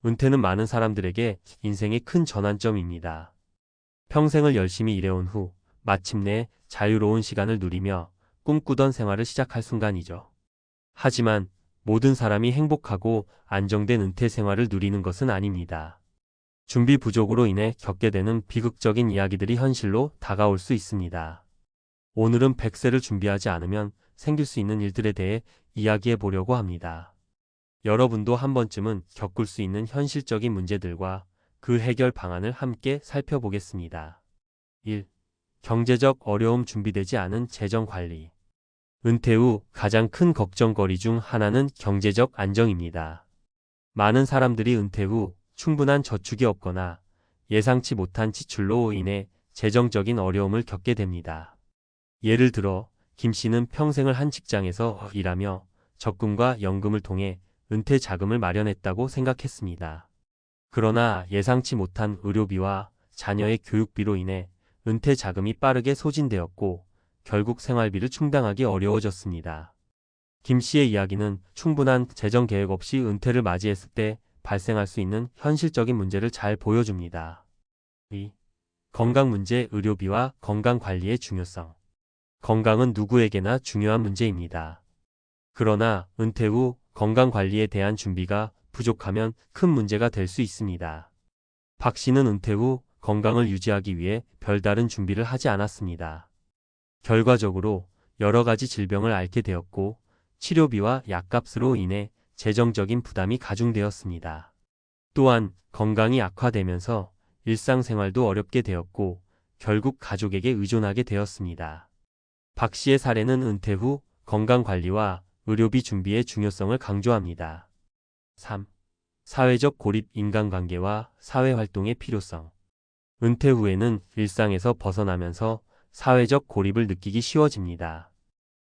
은퇴는 많은 사람들에게 인생의 큰 전환점입니다. 평생을 열심히 일해온 후 마침내 자유로운 시간을 누리며 꿈꾸던 생활을 시작할 순간이죠. 하지만 모든 사람이 행복하고 안정된 은퇴 생활을 누리는 것은 아닙니다. 준비 부족으로 인해 겪게 되는 비극적인 이야기들이 현실로 다가올 수 있습니다. 오늘은 100세를 준비하지 않으면 생길 수 있는 일들에 대해 이야기해 보려고 합니다. 여러분도 한 번쯤은 겪을 수 있는 현실적인 문제들과 그 해결 방안을 함께 살펴보겠습니다. 1. 경제적 어려움. 준비되지 않은 재정 관리. 은퇴 후 가장 큰 걱정거리 중 하나는 경제적 안정입니다. 많은 사람들이 은퇴 후 충분한 저축이 없거나 예상치 못한 지출로 인해 재정적인 어려움을 겪게 됩니다. 예를 들어 김 씨는 평생을 한 직장에서 일하며 적금과 연금을 통해 은퇴 자금을 마련했다고 생각했습니다. 그러나 예상치 못한 의료비와 자녀의 교육비로 인해 은퇴 자금이 빠르게 소진되었고 결국 생활비를 충당하기 어려워졌습니다. 김 씨의 이야기는 충분한 재정 계획 없이 은퇴를 맞이했을 때 발생할 수 있는 현실적인 문제를 잘 보여줍니다. 2. 건강 문제. 의료비와 건강 관리의 중요성. 건강은 누구에게나 중요한 문제입니다. 그러나 은퇴 후 건강 관리에 대한 준비가 부족하면 큰 문제가 될 수 있습니다. 박 씨는 은퇴 후 건강을 유지하기 위해 별다른 준비를 하지 않았습니다. 결과적으로 여러 가지 질병을 앓게 되었고 치료비와 약값으로 인해 재정적인 부담이 가중되었습니다. 또한 건강이 악화되면서 일상생활도 어렵게 되었고 결국 가족에게 의존하게 되었습니다. 박 씨의 사례는 은퇴 후 건강관리와 의료비 준비의 중요성을 강조합니다. 3. 사회적 고립. 인간관계와 사회활동의 필요성. 은퇴 후에는 일상에서 벗어나면서 사회적 고립을 느끼기 쉬워집니다.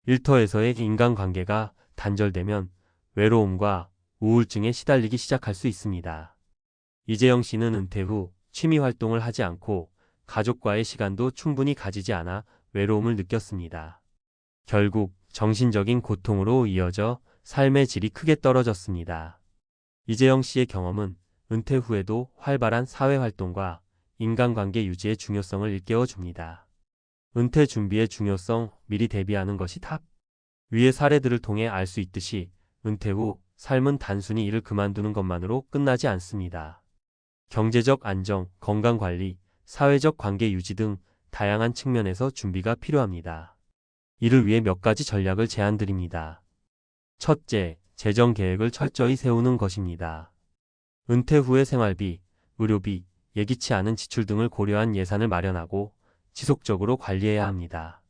일터에서의 인간관계가 단절되면 외로움과 우울증에 시달리기 시작할 수 있습니다. 이재영 씨는 은퇴 후 취미 활동을 하지 않고 가족과의 시간도 충분히 가지지 않아 외로움을 느꼈습니다. 결국 정신적인 고통으로 이어져 삶의 질이 크게 떨어졌습니다. 이재영 씨의 경험은 은퇴 후에도 활발한 사회활동과 인간관계 유지의 중요성을 일깨워 줍니다. 은퇴 준비의 중요성. 미리 대비하는 것이 답. 위의 사례들을 통해 알 수 있듯이 은퇴 후 삶은 단순히 일을 그만두는 것만으로 끝나지 않습니다. 경제적 안정, 건강관리, 사회적 관계 유지 등 다양한 측면에서 준비가 필요합니다. 이를 위해 몇 가지 전략을 제안드립니다. 첫째, 재정 계획을 철저히 세우는 것입니다. 은퇴 후의 생활비, 의료비, 예기치 않은 지출 등을 고려한 예산을 마련하고 지속적으로 관리해야 합니다.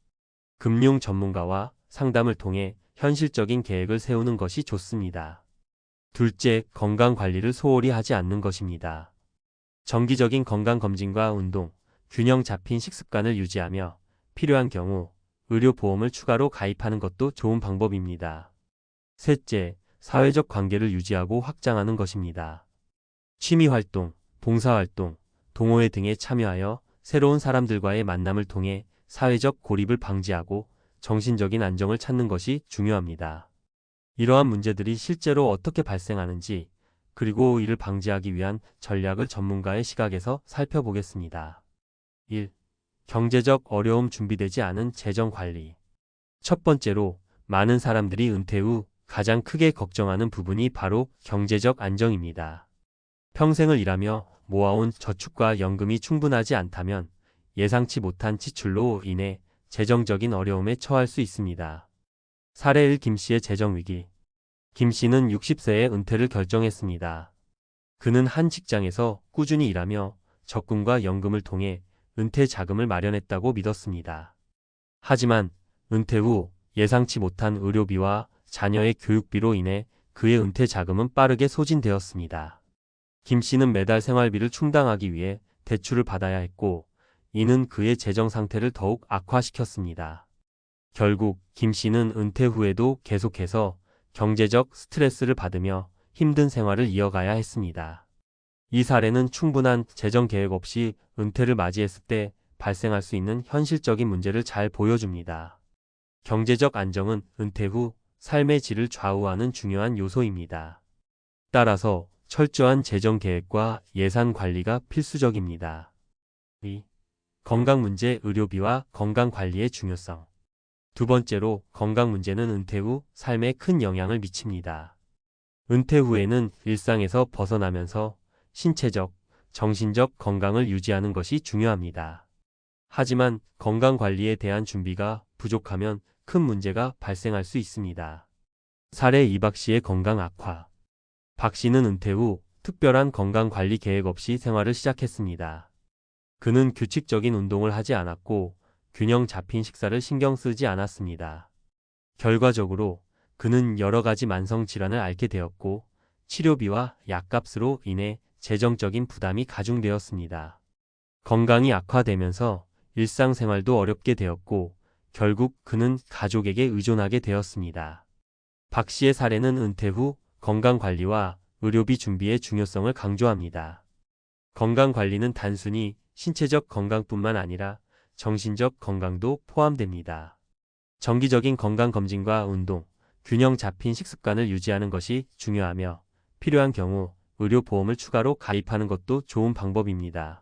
금융 전문가와 상담을 통해 현실적인 계획을 세우는 것이 좋습니다. 둘째, 건강 관리를 소홀히 하지 않는 것입니다. 정기적인 건강검진과 운동, 균형 잡힌 식습관을 유지하며 필요한 경우 의료보험을 추가로 가입하는 것도 좋은 방법입니다. 셋째, 사회적 관계를 유지하고 확장하는 것입니다. 취미활동, 봉사활동, 동호회 등에 참여하여 새로운 사람들과의 만남을 통해 사회적 고립을 방지하고 정신적인 안정을 찾는 것이 중요합니다. 이러한 문제들이 실제로 어떻게 발생하는지, 그리고 이를 방지하기 위한 전략을 전문가의 시각에서 살펴보겠습니다. 1. 경제적 어려움. 준비되지 않은 재정 관리. 첫 번째로, 많은 사람들이 은퇴 후 가장 크게 걱정하는 부분이 바로 경제적 안정입니다. 평생을 일하며 모아온 저축과 연금이 충분하지 않다면 예상치 못한 지출로 인해 재정적인 어려움에 처할 수 있습니다. 사례 1. 김 씨의 재정 위기. 김 씨는 60세에 은퇴를 결정했습니다. 그는 한 직장에서 꾸준히 일하며 적금과 연금을 통해 은퇴 자금을 마련했다고 믿었습니다. 하지만 은퇴 후 예상치 못한 의료비와 자녀의 교육비로 인해 그의 은퇴 자금은 빠르게 소진되었습니다. 김 씨는 매달 생활비를 충당하기 위해 대출을 받아야 했고, 이는 그의 재정 상태를 더욱 악화시켰습니다. 결국 김 씨는 은퇴 후에도 계속해서 경제적 스트레스를 받으며 힘든 생활을 이어가야 했습니다. 이 사례는 충분한 재정 계획 없이 은퇴를 맞이했을 때 발생할 수 있는 현실적인 문제를 잘 보여줍니다. 경제적 안정은 은퇴 후 삶의 질을 좌우하는 중요한 요소입니다. 따라서 철저한 재정 계획과 예산 관리가 필수적입니다. 2. 건강 문제, 의료비와 건강 관리의 중요성. 두 번째로, 건강 문제는 은퇴 후 삶에 큰 영향을 미칩니다. 은퇴 후에는 일상에서 벗어나면서 신체적, 정신적 건강을 유지하는 것이 중요합니다. 하지만 건강 관리에 대한 준비가 부족하면 큰 문제가 발생할 수 있습니다. 사례 이박 씨의 건강 악화. 박 씨는 은퇴 후 특별한 건강 관리 계획 없이 생활을 시작했습니다. 그는 규칙적인 운동을 하지 않았고 균형 잡힌 식사를 신경 쓰지 않았습니다. 결과적으로 그는 여러 가지 만성 질환을 앓게 되었고 치료비와 약값으로 인해 재정적인 부담이 가중되었습니다. 건강이 악화되면서 일상생활도 어렵게 되었고 결국 그는 가족에게 의존하게 되었습니다. 박 씨의 사례는 은퇴 후 건강관리와 의료비 준비의 중요성을 강조합니다. 건강관리는 단순히 신체적 건강뿐만 아니라 정신적 건강도 포함됩니다. 정기적인 건강검진과 운동, 균형 잡힌 식습관을 유지하는 것이 중요하며 필요한 경우 의료보험을 추가로 가입하는 것도 좋은 방법입니다.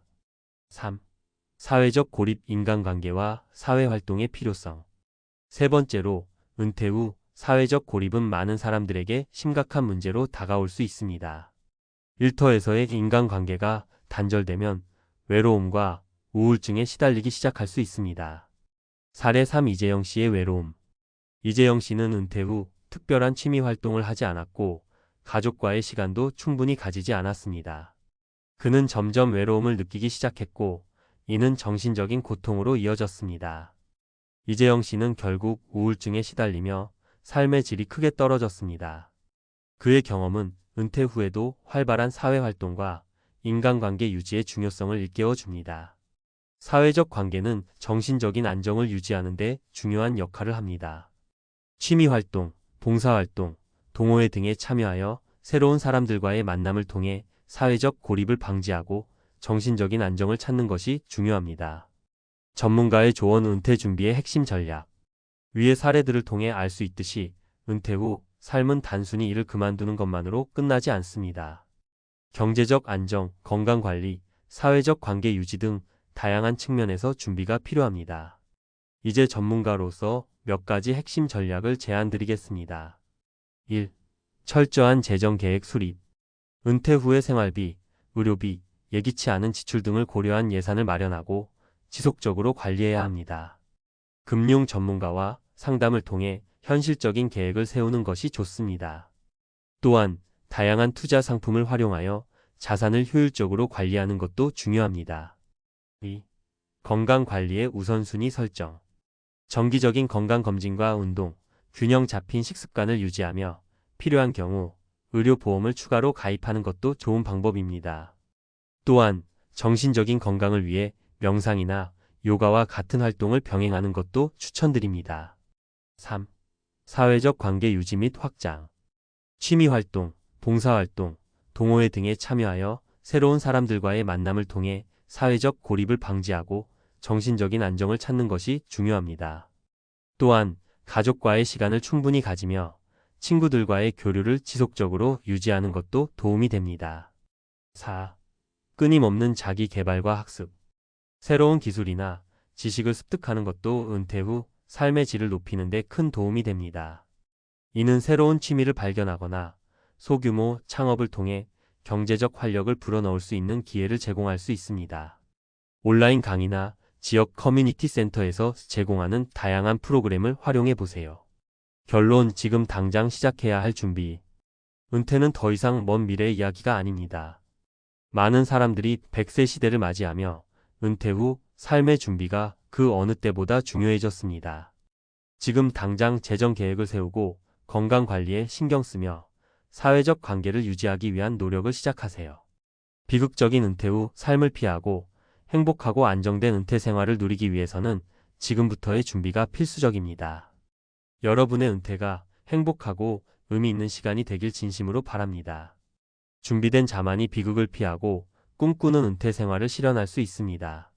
3. 사회적 고립, 인간관계와 사회활동의 필요성. 세 번째로, 은퇴 후 사회적 고립은 많은 사람들에게 심각한 문제로 다가올 수 있습니다. 일터에서의 인간관계가 단절되면 외로움과 우울증에 시달리기 시작할 수 있습니다. 사례 3. 이재영 씨의 외로움. 이재영 씨는 은퇴 후 특별한 취미 활동을 하지 않았고 가족과의 시간도 충분히 가지지 않았습니다. 그는 점점 외로움을 느끼기 시작했고 이는 정신적인 고통으로 이어졌습니다. 이재영 씨는 결국 우울증에 시달리며 삶의 질이 크게 떨어졌습니다. 그의 경험은 은퇴 후에도 활발한 사회활동과 인간관계 유지의 중요성을 일깨워 줍니다. 사회적 관계는 정신적인 안정을 유지하는 데 중요한 역할을 합니다. 취미활동, 봉사활동, 동호회 등에 참여하여 새로운 사람들과의 만남을 통해 사회적 고립을 방지하고 정신적인 안정을 찾는 것이 중요합니다. 전문가의 조언, 은퇴 준비의 핵심 전략. 위의 사례들을 통해 알 수 있듯이 은퇴 후 삶은 단순히 일을 그만두는 것만으로 끝나지 않습니다. 경제적 안정, 건강관리, 사회적 관계 유지 등 다양한 측면에서 준비가 필요합니다. 이제 전문가로서 몇 가지 핵심 전략을 제안드리겠습니다. 1. 철저한 재정 계획 수립. 은퇴 후의 생활비, 의료비, 예기치 않은 지출 등을 고려한 예산을 마련하고 지속적으로 관리해야 합니다. 금융 전문가와 상담을 통해 현실적인 계획을 세우는 것이 좋습니다. 또한 다양한 투자 상품을 활용하여 자산을 효율적으로 관리하는 것도 중요합니다. 2. 건강관리의 우선순위 설정. 정기적인 건강검진과 운동, 균형 잡힌 식습관을 유지하며 필요한 경우 의료보험을 추가로 가입하는 것도 좋은 방법입니다. 또한 정신적인 건강을 위해 명상이나 요가와 같은 활동을 병행하는 것도 추천드립니다. 3. 사회적 관계 유지 및 확장. 취미활동, 봉사활동, 동호회 등에 참여하여 새로운 사람들과의 만남을 통해 사회적 고립을 방지하고 정신적인 안정을 찾는 것이 중요합니다. 또한 가족과의 시간을 충분히 가지며 친구들과의 교류를 지속적으로 유지하는 것도 도움이 됩니다. 4. 끊임없는 자기 개발과 학습. 새로운 기술이나 지식을 습득하는 것도 은퇴 후 삶의 질을 높이는 데 큰 도움이 됩니다. 이는 새로운 취미를 발견하거나 소규모 창업을 통해 경제적 활력을 불어넣을 수 있는 기회를 제공할 수 있습니다. 온라인 강의나 지역 커뮤니티 센터에서 제공하는 다양한 프로그램을 활용해 보세요. 결론, 지금 당장 시작해야 할 준비. 은퇴는 더 이상 먼 미래의 이야기가 아닙니다. 많은 사람들이 100세 시대를 맞이하며 은퇴 후 삶의 준비가 그 어느 때보다 중요해졌습니다. 지금 당장 재정 계획을 세우고 건강 관리에 신경 쓰며 사회적 관계를 유지하기 위한 노력을 시작하세요. 비극적인 은퇴 후 삶을 피하고 행복하고 안정된 은퇴 생활을 누리기 위해서는 지금부터의 준비가 필수적입니다. 여러분의 은퇴가 행복하고 의미 있는 시간이 되길 진심으로 바랍니다. 준비된 자만이 비극을 피하고 꿈꾸는 은퇴 생활을 실현할 수 있습니다.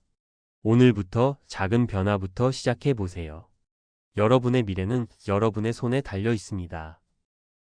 오늘부터 작은 변화부터 시작해 보세요. 여러분의 미래는 여러분의 손에 달려 있습니다.